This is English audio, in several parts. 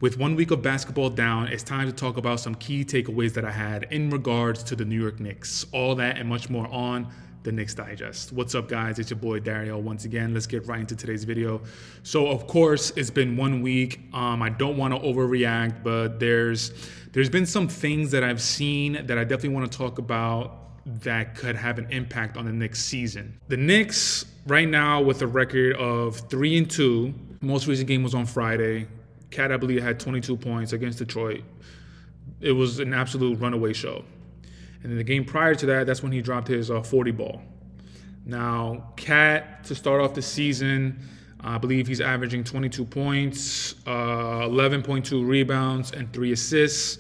With 1 week of basketball down, it's time to talk about some key takeaways that I had in regards to the New York Knicks. All that and much more on the Knicks Digest. What's up, guys? It's your boy Dariel once again. Let's get right into today's video. So, of course, it's been 1 week. I don't want to overreact, but there's been some things that I've seen that I definitely want to talk about that could have an impact on the Knicks season. The Knicks right now with a record of 3-2. Most recent game was on Friday. Cat, I believe, had 22 points against Detroit. It was an absolute runaway show. And in the game prior to that, that's when he dropped his 40 ball. Now, Cat, to start off the season, I believe he's averaging 22 points, 11.2 rebounds, and 3 assists.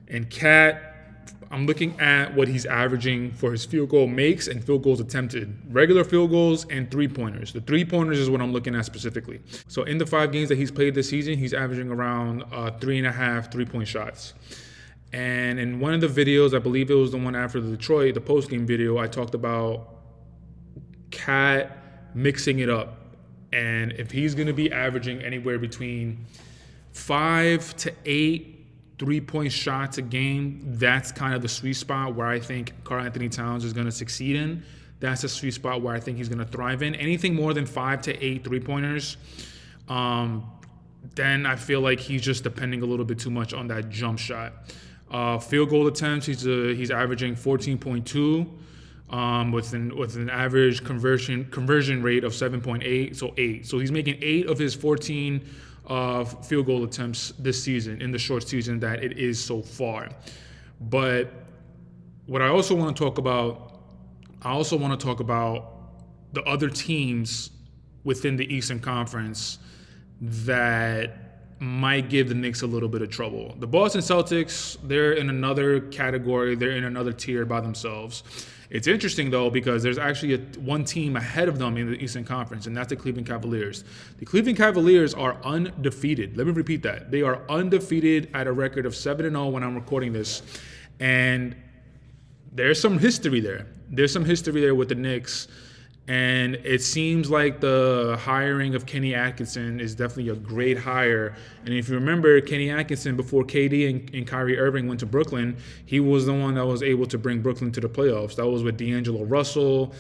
And Cat, I'm looking at what he's averaging for his field goal makes and field goals attempted. Regular field goals and three-pointers. The three-pointers is what I'm looking at specifically. So in the 5 games that he's played this season, he's averaging around 3.5 three-point shots. And in one of the videos, I believe it was the one after the Detroit, the post-game video, I talked about Cat mixing it up. And if he's going to be averaging anywhere between 5 to 8 3-point shots a game, that's kind of the sweet spot where I think Karl-Anthony Towns is going to succeed in. That's the sweet spot where I think he's going to thrive in. Anything more than 5 to 8 3-pointers, then I feel like he's just depending a little bit too much on that jump shot. Field goal attempts, he's averaging 14.2 with an average conversion rate of 7.8, so 8. So he's making 8 of his 14 field goal attempts this season, in the short season that it is so far. But what I also want to talk about, the other teams within the Eastern Conference that might give the Knicks a little bit of trouble. The Boston Celtics, they're in another category. They're in another tier by themselves. It's interesting, though, because there's actually one team ahead of them in the Eastern Conference, and that's the Cleveland Cavaliers. The Cleveland Cavaliers are undefeated. Let me repeat that. They are undefeated at a record of 7-0 when I'm recording this. And there's some history there. There's some history there with the Knicks. And it seems like the hiring of Kenny Atkinson is definitely a great hire. And if you remember, Kenny Atkinson, before KD and Kyrie Irving went to Brooklyn, he was the one that was able to bring Brooklyn to the playoffs. That was with D'Angelo Russell.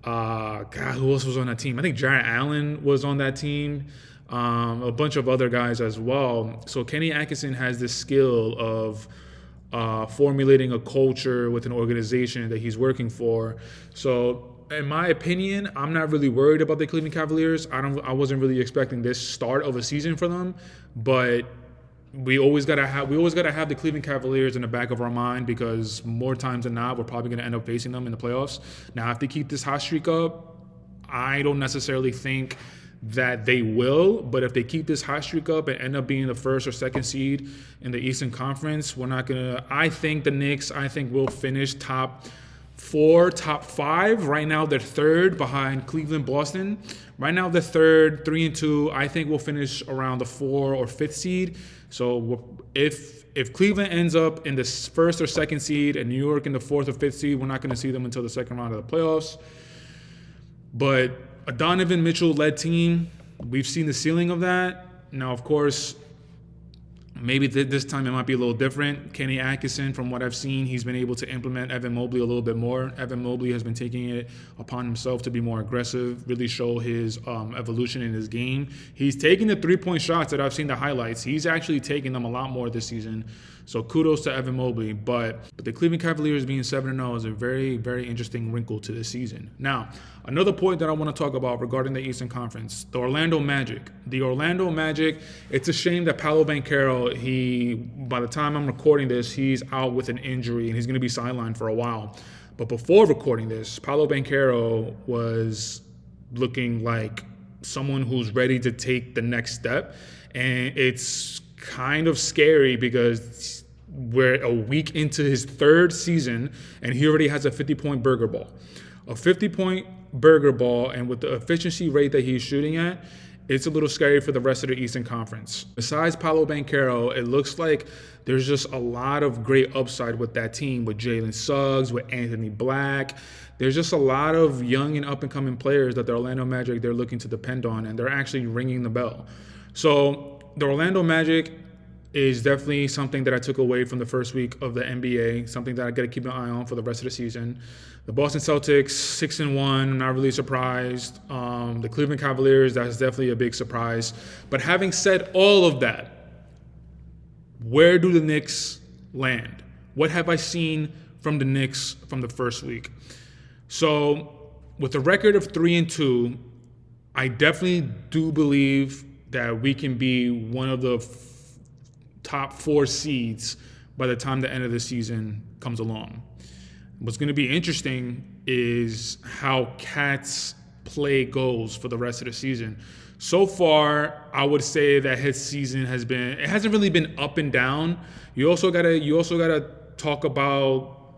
Who else was on that team? I think Jarrett Allen was on that team. A bunch of other guys as well. So Kenny Atkinson has this skill of formulating a culture with an organization that he's working for. So in my opinion, I'm not really worried about the Cleveland Cavaliers. I wasn't really expecting this start of a season for them, but we always gotta have the Cleveland Cavaliers in the back of our mind, because more times than not, we're probably gonna end up facing them in the playoffs. Now, if they keep this hot streak up, I don't necessarily think that they will, but if they keep this hot streak up and end up being the first or second seed in the Eastern Conference, I think the Knicks, will finish top 4, top 5. Right now, they're third behind Cleveland, Boston. Right now, they're third, 3-2. I think we'll finish around the 4 or 5th seed. So if Cleveland ends up in the first or second seed and New York in the 4th or 5th seed, we're not going to see them until the second round of the playoffs. But a Donovan Mitchell-led team, we've seen the ceiling of that. Now, of course, maybe this time it might be a little different. Kenny Atkinson, from what I've seen, he's been able to implement Evan Mobley a little bit more. Evan Mobley has been taking it upon himself to be more aggressive, really show his evolution in his game. He's taking the 3-point shots that I've seen the highlights. He's actually taking them a lot more this season. So kudos to Evan Mobley. But the Cleveland Cavaliers being 7-0 is a very, very interesting wrinkle to this season. Now, another point that I want to talk about regarding the Eastern Conference, the Orlando Magic. The Orlando Magic, it's a shame that Paolo Banchero, by the time I'm recording this, he's out with an injury and he's going to be sidelined for a while. But before recording this, Paolo Banchero was looking like someone who's ready to take the next step. And it's kind of scary because we're a week into his 3rd season and he already has a 50-point burger ball. A 50-point burger ball, and with the efficiency rate that he's shooting at, it's a little scary for the rest of the Eastern Conference. Besides Paolo Banchero, it looks like there's just a lot of great upside with that team, with Jalen Suggs, with Anthony Black. There's just a lot of young and up-and-coming players that the Orlando Magic, they're looking to depend on, and they're actually ringing the bell. So the Orlando Magic, is definitely something that I took away from the first week of the NBA, something that I got to keep an eye on for the rest of the season. The Boston Celtics, 6-1, not really surprised. The Cleveland Cavaliers, that's definitely a big surprise. But having said all of that, where do the Knicks land? What have I seen from the Knicks from the first week? So with a record of 3-2, I definitely do believe that we can be one of the top 4 seeds by the time the end of the season comes along. What's going to be interesting is how Cat's play goes for the rest of the season. So far, I would say that his season it hasn't really been up and down. You also gotta talk about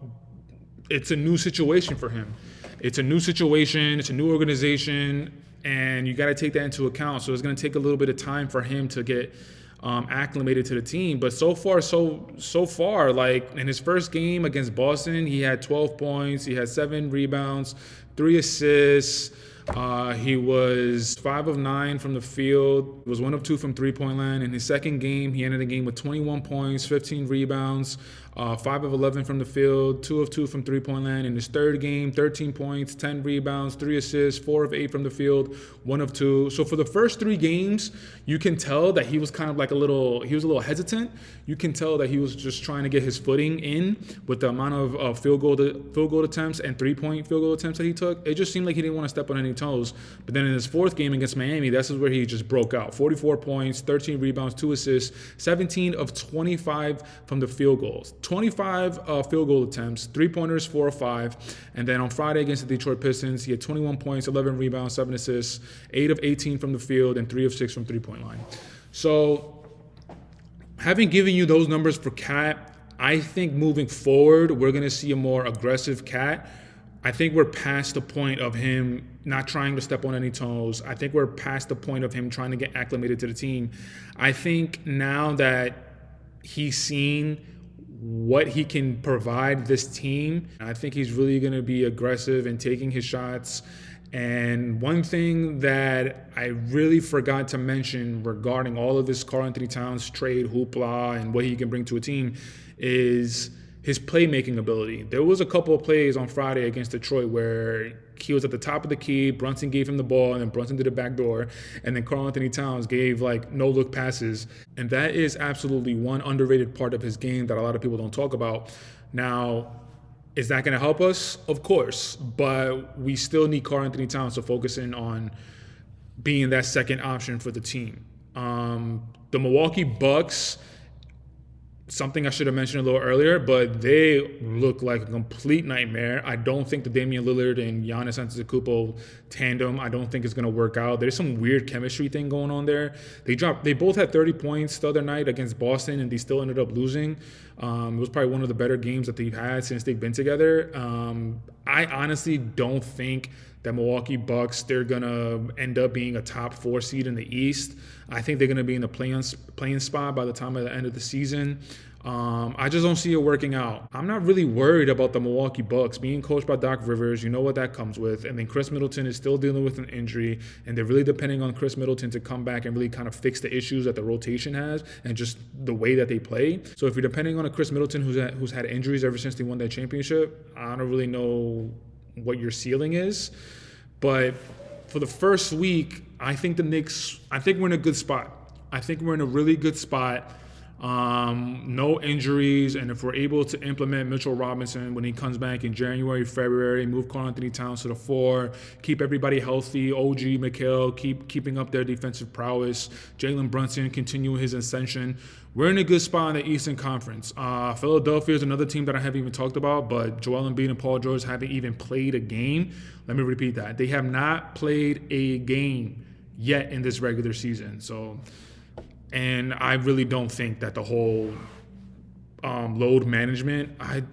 it's a new situation for him. It's a new situation, it's a new organization, and you got to take that into account. So it's going to take a little bit of time for him to get acclimated to the team. But so far, like in his first game against Boston, he had 12 points, he had 7 rebounds, 3 assists. He was 5 of 9 from the field, was 1 of 2 from three-point line. In his second game, he ended the game with 21 points, 15 rebounds, 5 of 11 from the field, 2 of 2 from three-point line. In his third game, 13 points, 10 rebounds, 3 assists, 4 of 8 from the field, 1 of 2. So for the first 3 games, you can tell that he was kind of like a little hesitant. You can tell that he was just trying to get his footing in with the amount of field goal attempts and 3-point field goal attempts that he took. It just seemed like he didn't want to step on any toes. But then in his fourth game against Miami, that's where he just broke out. 44 points, 13 rebounds, 2 assists, 17 of 25 from the field goals. 25 field goal attempts, 3-pointers, 4 of 5. And then on Friday against the Detroit Pistons, he had 21 points, 11 rebounds, 7 assists, 8 of 18 from the field, and 3 of 6 from three-point line. So having given you those numbers for Cat, I think moving forward, we're going to see a more aggressive Cat. I think we're past the point of him not trying to step on any toes. I think we're past the point of him trying to get acclimated to the team. I think now that he's seen what he can provide this team, I think he's really going to be aggressive in taking his shots. And one thing that I really forgot to mention regarding all of this Karl-Anthony Towns trade hoopla and what he can bring to a team is his playmaking ability. There was a couple of plays on Friday against Detroit where he was at the top of the key, Brunson gave him the ball, and then Brunson did the back door, and then Karl-Anthony Towns gave like no-look passes. And that is absolutely one underrated part of his game that a lot of people don't talk about. Now, is that going to help us? Of course, but we still need Karl-Anthony Towns to focus in on being that second option for the team. The Milwaukee Bucks, something I should have mentioned a little earlier, but they look like a complete nightmare. I don't think the Damian Lillard and Giannis Antetokounmpo tandem, I don't think it's going to work out. There's some weird chemistry thing going on there. They both had 30 points the other night against Boston, and they still ended up losing. It was probably one of the better games that they've had since they've been together. I honestly don't think that Milwaukee Bucks, they're going to end up being a top 4 seed in the East. I think they're going to be in the play-in spot by the time of the end of the season. I just don't see it working out. I'm not really worried about the Milwaukee Bucks being coached by Doc Rivers. You know what that comes with. And then Chris Middleton is still dealing with an injury, and they're really depending on Chris Middleton to come back and really kind of fix the issues that the rotation has and just the way that they play. So if you're depending on a Chris Middleton who's had injuries ever since they won that championship, I don't really know what your ceiling is. But for the first week, I think we're in a good spot. I think we're in a really good spot. No injuries, and if we're able to implement Mitchell Robinson when he comes back in January, February, move Karl-Anthony Towns to the 4, keep everybody healthy, OG, Mikal, keeping up their defensive prowess, Jalen Brunson continuing his ascension, we're in a good spot in the Eastern Conference. Philadelphia is another team that I haven't even talked about, but Joel Embiid and Paul George haven't even played a game. Let me repeat that. They have not played a game yet in this regular season. And I really don't think that the whole load management, I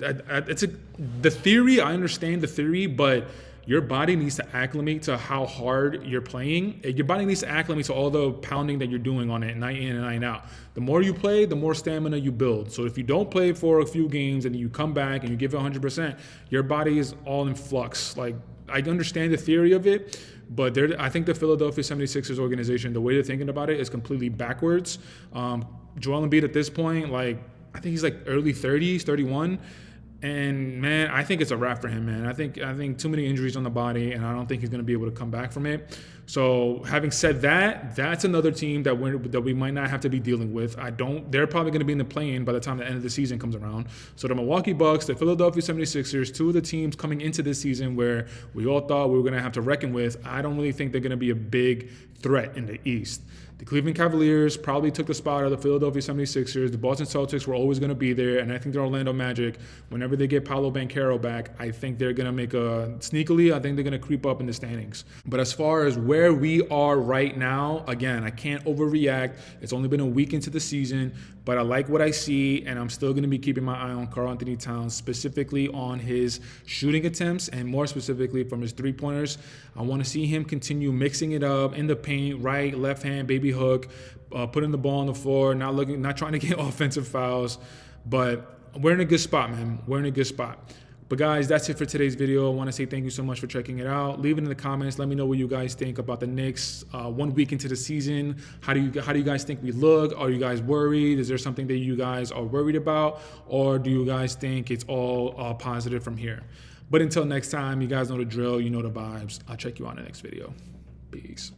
understand the theory, but your body needs to acclimate to how hard you're playing. Your body needs to acclimate to all the pounding that you're doing on it night in and night out. The more you play, the more stamina you build. So if you don't play for a few games and you come back and you give it 100%, your body is all in flux. Like, I understand the theory of it, but I think the Philadelphia 76ers organization, the way they're thinking about it is completely backwards. Joel Embiid at this point, like, I think he's like early 30s, 31. And man, I think it's a wrap for him, man. I think too many injuries on the body, and I don't think he's going to be able to come back from it. So having said that, that's another team that we might not have to be dealing with. They're probably going to be in the play-in by the time the end of the season comes around. So the Milwaukee Bucks, the Philadelphia 76ers, two of the teams coming into this season where we all thought we were going to have to reckon with, I don't really think they're going to be a big threat in the East. The Cleveland Cavaliers probably took the spot of the Philadelphia 76ers. The Boston Celtics were always going to be there, and I think the Orlando Magic, whenever they get Paolo Banchero back, I think they're going to make sneakily, I think they're going to creep up in the standings. But as far as where we are right now, again, I can't overreact. It's only been a week into the season, but I like what I see, and I'm still going to be keeping my eye on Karl-Anthony Towns, specifically on his shooting attempts, and more specifically from his three-pointers. I want to see him continue mixing it up in the paint, right, left hand, baby hook, putting the ball on the floor, not trying to get offensive fouls. But we're in a good spot, man. We're in a good spot. But guys, that's it for today's video. I want to say thank you so much for checking it out. Leave it in the comments. Let me know what you guys think about the Knicks 1 week into the season. How do you guys think we look? Are you guys worried? Is there something that you guys are worried about? Or do you guys think it's all positive from here? But until next time, you guys know the drill. You know the vibes. I'll check you on the next video. Peace.